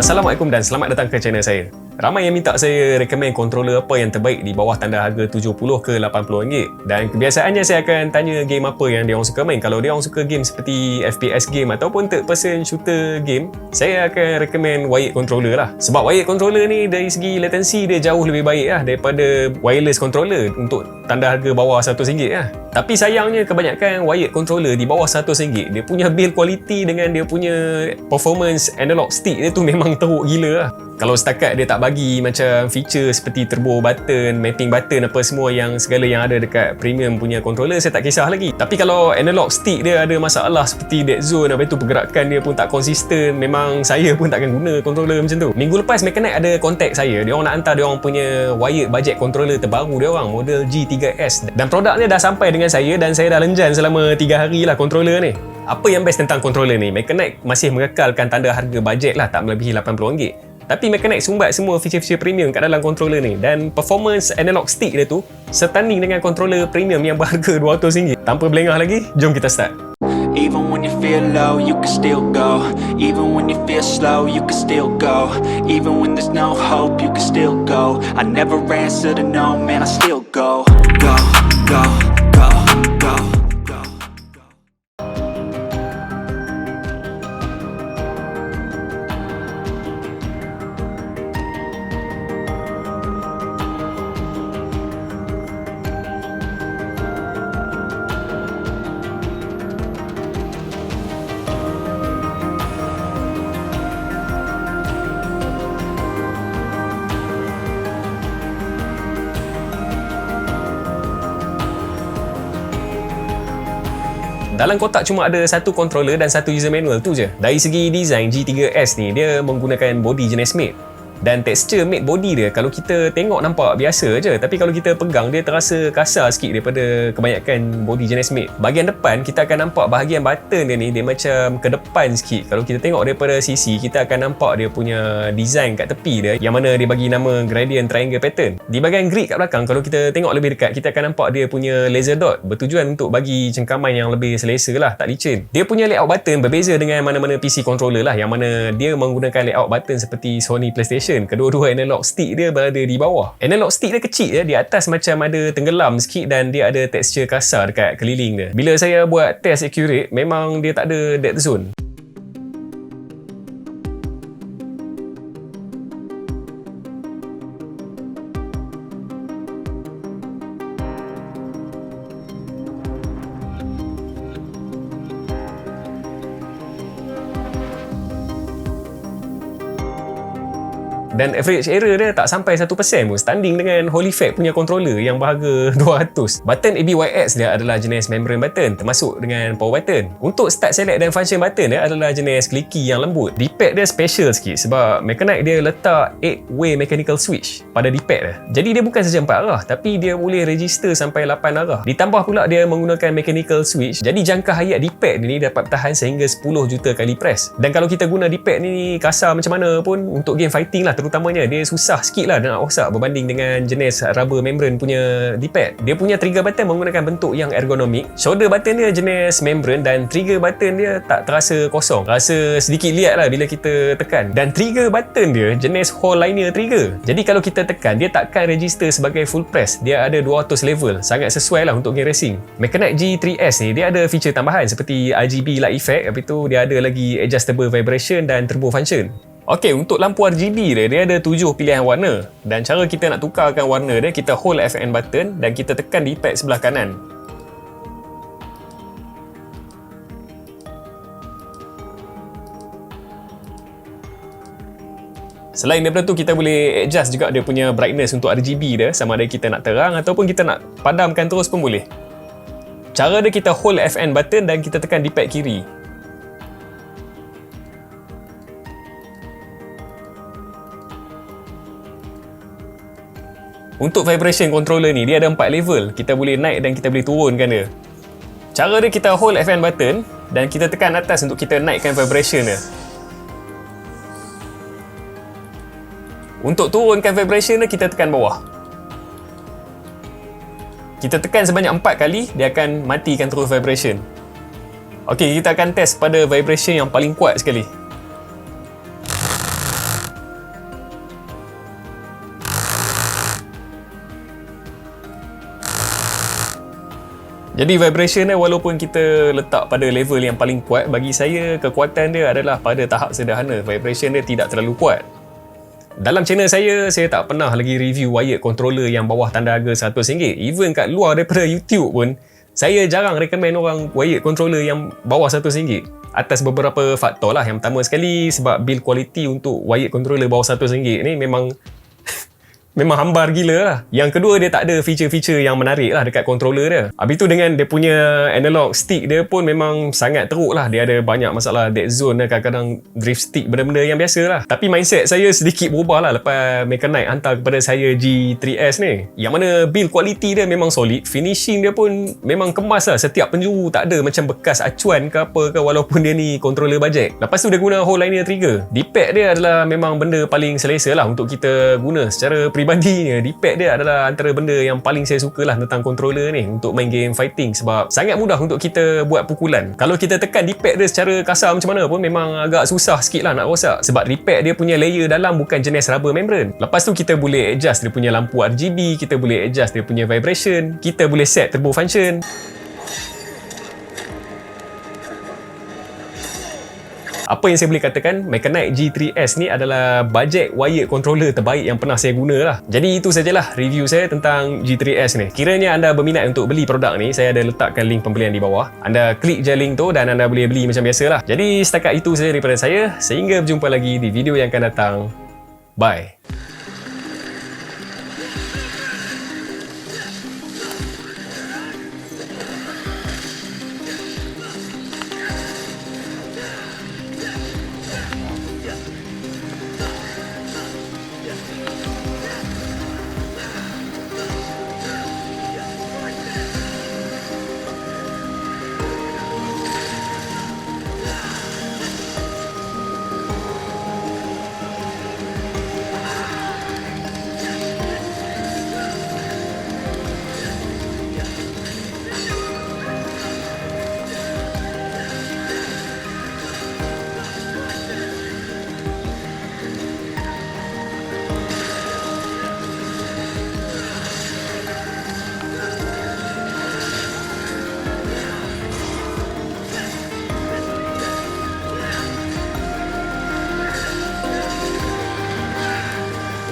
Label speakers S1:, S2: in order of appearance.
S1: Assalamualaikum dan selamat datang ke channel saya. Ramai yang minta saya recommend controller apa yang terbaik di bawah tanda harga 70 ke 80 ringgit. Dan kebiasaannya saya akan tanya game apa yang dia orang suka main. Kalau dia orang suka game seperti FPS game ataupun third person shooter game, saya akan recommend wired controller lah. Sebab wired controller ni dari segi latency dia jauh lebih baik lah daripada wireless controller untuk tanda harga bawah RM100 lah. Tapi sayangnya kebanyakan wired controller di bawah RM100, dia punya build quality dengan dia punya performance analog stick dia tu memang teruk gila lah. Kalau setakat dia tak bagi macam feature seperti turbo button, mapping button apa semua yang segala yang ada dekat premium punya controller, saya tak kisah lagi. Tapi kalau analog stick dia ada masalah seperti dead zone, habis tu pergerakan dia pun tak konsisten, memang saya pun takkan guna controller macam tu. Minggu lepas Mechanic ada contact saya, dia orang nak hantar dia orang punya wired budget controller terbaru dia orang, model G3S, dan produk dia dah sampai dengan saya dan saya dah lenjan selama 3 hari lah controller ni. Apa yang best tentang controller ni? Mechanic masih mengekalkan tanda harga bajet lah, tak melebihi RM80. Tapi Mechanic sumbat semua feature-feature premium kat dalam controller ni, dan performance analog stick dia tu setanding dengan controller premium yang berharga RM200. Tanpa belengah lagi, jom kita start.
S2: Even when you feel low, you can still go. Even when you feel slow, you can still go. Even when there's no hope, you can still go. I never answer to no, man, I still go. Go, go, go, go.
S1: Dalam kotak cuma ada satu controller dan satu user manual tu je. Dari segi design, G3S ni dia menggunakan body jenis matte. Dan tekstur matte body dia kalau kita tengok nampak biasa je, tapi kalau kita pegang dia terasa kasar sikit daripada kebanyakan body jenis matte. Bahagian depan kita akan nampak bahagian button dia ni, dia macam ke depan sikit. Kalau kita tengok daripada sisi, kita akan nampak dia punya design kat tepi dia yang mana dia bagi nama gradient triangle pattern. Di bahagian grid kat belakang, kalau kita tengok lebih dekat, kita akan nampak dia punya laser dot, bertujuan untuk bagi cengkaman yang lebih selesa lah, tak licin. Dia punya layout button berbeza dengan mana-mana PC controller lah, yang mana dia menggunakan layout button seperti Sony PlayStation. Kedua-dua analog stick dia berada di bawah. Analog stick dia kecil ya, di atas macam ada tenggelam sikit dan dia ada tekstur kasar dekat keliling dia. Bila saya buat test accurate, memang dia tak ada dead zone. Dan average error dia tak sampai 1% pun, standing dengan Holyfact punya controller yang berharga 200. Button ABYX dia adalah jenis membrane button, termasuk dengan power button. Untuk start, select dan function button dia adalah jenis clicky yang lembut. D-pad dia special sikit sebab Mechanic dia letak 8-way mechanical switch pada D-pad dia. Jadi dia bukan saja 4 arah, tapi dia boleh register sampai 8 arah. Ditambah pula dia menggunakan mechanical switch, jadi jangka hayat D-pad ni dapat bertahan sehingga 10 juta kali press. Dan kalau kita guna D-pad ni kasar macam mana pun, untuk game fighting lah terutamanya, dia susah sikit lah nak rosak berbanding dengan jenis rubber membrane punya D-pad. Dia punya trigger button menggunakan bentuk yang ergonomik. Shoulder button dia jenis membrane dan trigger button dia tak terasa kosong, rasa sedikit liat lah bila kita tekan. Dan trigger button dia jenis hole liner trigger, jadi kalau kita tekan dia takkan register sebagai full press. Dia ada 200 level, sangat sesuai lah untuk game racing. Mechanic G3S ni dia ada feature tambahan seperti RGB light effect, habis tu dia ada lagi adjustable vibration dan turbo function. Okey, untuk lampu RGB dia ada 7 pilihan warna, dan cara kita nak tukarkan warna dia, kita hold FN button dan kita tekan di pad sebelah kanan. Selain daripada tu, kita boleh adjust juga dia punya brightness untuk RGB dia, sama ada kita nak terang ataupun kita nak padamkan terus pun boleh. Cara dia, kita hold FN button dan kita tekan di pad kiri. Untuk vibration controller ni, dia ada 4 level. Kita boleh naik dan kita boleh turunkan dia. Cara dia, kita hold FN button dan kita tekan atas untuk kita naikkan vibration dia. Untuk turunkan vibration dia, kita tekan bawah. Kita tekan sebanyak 4 kali, dia akan matikan terus vibration. Okey, kita akan test pada vibration yang paling kuat sekali. Jadi vibration dia walaupun kita letak pada level yang paling kuat, bagi saya kekuatan dia adalah pada tahap sederhana. Vibration dia tidak terlalu kuat. Dalam channel saya tak pernah lagi review wired controller yang bawah tanda harga RM100. Even kat luar daripada YouTube pun, saya jarang recommend orang wired controller yang bawah RM100. Atas beberapa faktor lah. Yang pertama sekali, sebab build quality untuk wired controller bawah RM100 ni memang hambar gila lah. Yang kedua, dia tak ada feature-feature yang menarik lah dekat controller dia. Habis tu dengan dia punya analog stick dia pun memang sangat teruk lah. Dia ada banyak masalah dead zone, kadang-kadang drift stick, benda-benda yang biasa lah. Tapi mindset saya sedikit berubah lah lepas Mechanite hantar kepada saya G3S ni. Yang mana build quality dia memang solid, finishing dia pun memang kemas lah. Setiap penjuru tak ada macam bekas acuan ke apa ke, walaupun dia ni controller bajet. Lepas tu dia guna whole linear trigger. D-pad dia adalah memang benda paling selesa lah untuk kita guna. Secara peribadinya, D-pad dia adalah antara benda yang paling saya suka lah tentang controller ni untuk main game fighting, sebab sangat mudah untuk kita buat pukulan. Kalau kita tekan D-pad dia secara kasar macam mana pun memang agak susah sikit lah nak rosak, sebab D-pad dia punya layer dalam bukan jenis rubber membrane. Lepas tu kita boleh adjust dia punya lampu RGB, kita boleh adjust dia punya vibration, kita boleh set turbo function. Apa yang saya boleh katakan, Mechanite G3S ni adalah budget wired controller terbaik yang pernah saya guna lah. Jadi itu sajalah review saya tentang G3S ni. Kiranya anda berminat untuk beli produk ni, saya ada letakkan link pembelian di bawah. Anda klik je link tu dan anda boleh beli macam biasa lah. Jadi setakat itu saja daripada saya. Sehingga berjumpa lagi di video yang akan datang. Bye.